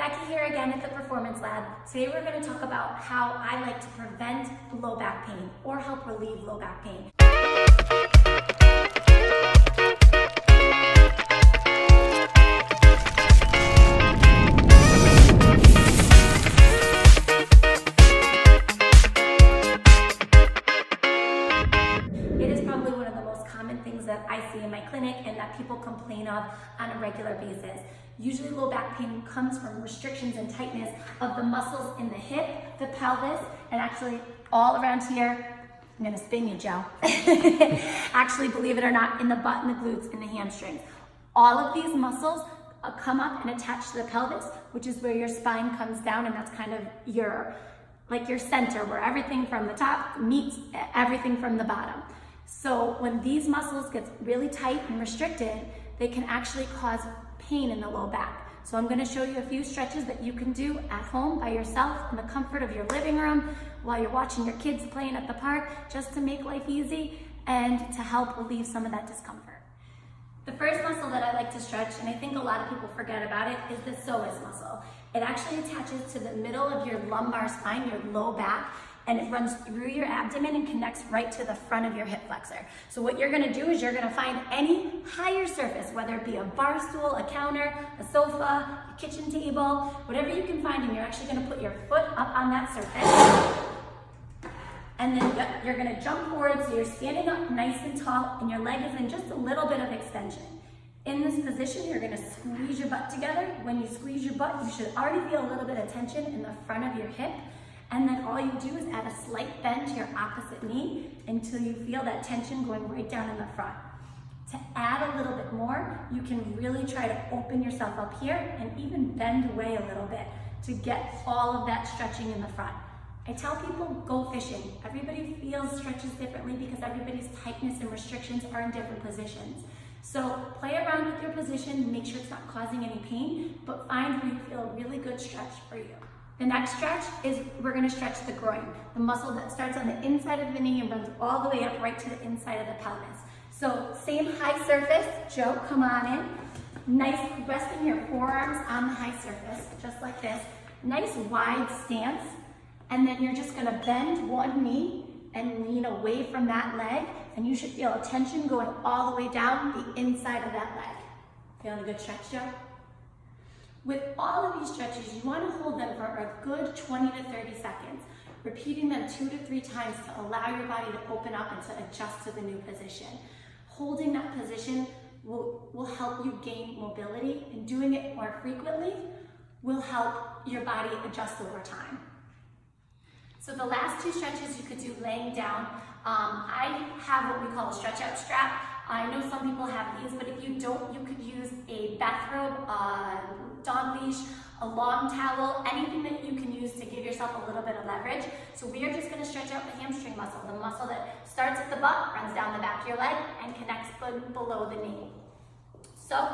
Becky here again at the Performance Lab. Today we're going to talk about how I like to prevent low back pain or help relieve low back pain. It is probably one of the most common things that I see in my clinic and that people complain of on a regular basis. Usually low back pain comes from restrictions and tightness of the muscles in the hip, the pelvis, and actually all around here. I'm gonna spin you, Joe. Actually, believe it or not, in the butt and the glutes and the hamstrings. All of these muscles come up and attach to the pelvis, which is where your spine comes down, and that's kind of your center, where everything from the top meets everything from the bottom. So when these muscles get really tight and restricted, they can actually cause pain in the low back. So I'm going to show you a few stretches that you can do at home by yourself in the comfort of your living room while you're watching your kids playing at the park, just to make life easy and to help relieve some of that discomfort. The first muscle that I like to stretch, and I think a lot of people forget about it, is the psoas muscle. It actually attaches to the middle of your lumbar spine, your low back, and it runs through your abdomen and connects right to the front of your hip flexor. So what you're gonna do is you're gonna find any higher surface, whether it be a bar stool, a counter, a sofa, a kitchen table, whatever you can find, and you're actually gonna put your foot up on that surface. And then you're gonna jump forward so you're standing up nice and tall and your leg is in just a little bit of extension. In this position, you're gonna squeeze your butt together. When you squeeze your butt, you should already feel a little bit of tension in the front of your hip. And then all you do is add a slight bend to your opposite knee until you feel that tension going right down in the front. To add a little bit more, you can really try to open yourself up here and even bend away a little bit to get all of that stretching in the front. I tell people, go fishing. Everybody feels stretches differently because everybody's tightness and restrictions are in different positions. So play around with your position, make sure it's not causing any pain, but find where you feel a really good stretch for you. The next stretch is we're gonna stretch the groin, the muscle that starts on the inside of the knee and runs all the way up right to the inside of the pelvis. So same high surface, Joe, come on in. Nice, resting your forearms on the high surface, just like this. Nice wide stance, and then you're just gonna bend one knee and lean away from that leg, and you should feel a tension going all the way down the inside of that leg. Feeling a good stretch, Joe? With all of these stretches, you want to hold them for a good 20 to 30 seconds, repeating them 2 to 3 times to allow your body to open up and to adjust to the new position. Holding that position will help you gain mobility, and doing it more frequently will help your body adjust over time. So the last 2 stretches you could do laying down. I have what we call a stretch out strap. I know some people have these, but if you don't, you could use a bathrobe, a dog leash, a long towel, anything that you can use to give yourself a little bit of leverage. So we are just gonna stretch out the hamstring muscle, the muscle that starts at the butt, runs down the back of your leg, and connects below the knee. So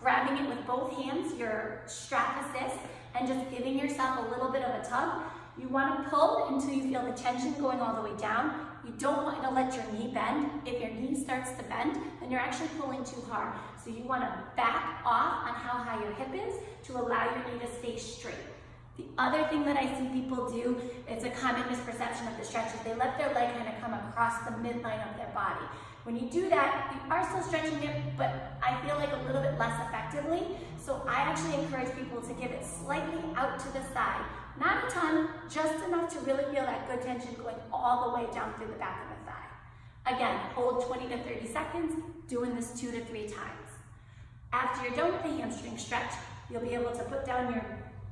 grabbing it with both hands, your strap assist, and just giving yourself a little bit of a tug. You want to pull until you feel the tension going all the way down. You don't want to let your knee bend. If your knee starts to bend, then you're actually pulling too hard. So you want to back off on how high your hip is to allow your knee to stay straight. The other thing that I see people do, it's a common misperception of the stretch, is they let their leg kind of come across the midline of their body. When you do that, you are still stretching it, but I feel like a little bit less effectively. So I actually encourage people to give it slightly out to the side. Not a ton, just enough to really feel that good tension going all the way down through the back of the thigh. Again, hold 20 to 30 seconds, doing this 2 to 3 times. After you're done with the hamstring stretch, you'll be able to put down your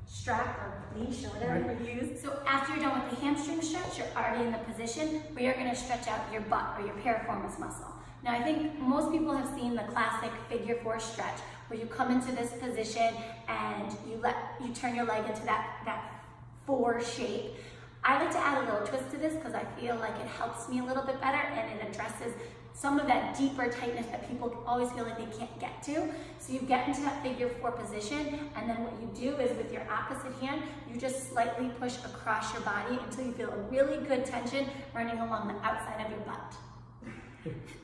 strap or leash or whatever you use. So after you're done with the hamstring stretch, you're already in the position where you're gonna stretch out your butt or your piriformis muscle. Now I think most people have seen the classic figure 4 stretch where you come into this position and you turn your leg into that 4 shape. I like to add a little twist to this because I feel like it helps me a little bit better and it addresses some of that deeper tightness that people always feel like they can't get to. So you get into that figure 4 position, and then what you do is with your opposite hand, you just slightly push across your body until you feel a really good tension running along the outside of your butt.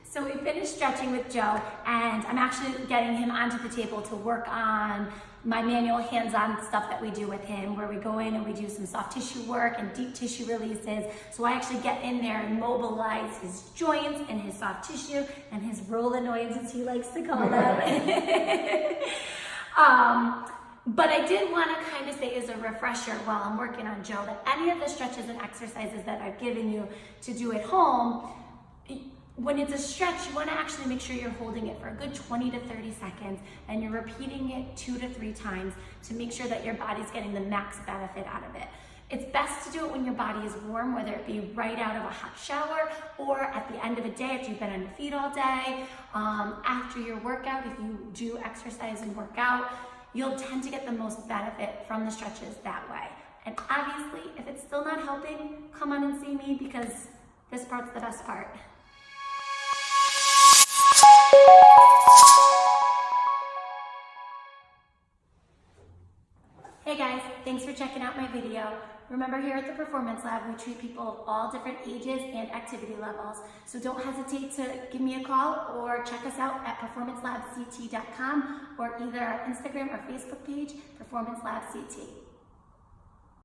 So we finished stretching with Joe, and I'm actually getting him onto the table to work on my manual hands-on stuff that we do with him, where we go in and we do some soft tissue work and deep tissue releases. So I actually get in there and mobilize his joints and his soft tissue and his rolanoids, as he likes to call them. But I did want to kind of say as a refresher while I'm working on Joe that any of the stretches and exercises that I've given you to do at home, when it's a stretch, you want to actually make sure you're holding it for a good 20 to 30 seconds and you're repeating it 2 to 3 times to make sure that your body's getting the max benefit out of it. It's best to do it when your body is warm, whether it be right out of a hot shower or at the end of a day after you've been on your feet all day, after your workout. If you do exercise and work out, you'll tend to get the most benefit from the stretches that way. And obviously, if it's still not helping, come on and see me, because this part's the best part. Hey guys, thanks for checking out my video. Remember, here at the Performance Lab, we treat people of all different ages and activity levels. So don't hesitate to give me a call or check us out at performancelabct.com or either our Instagram or Facebook page, Performance Lab CT.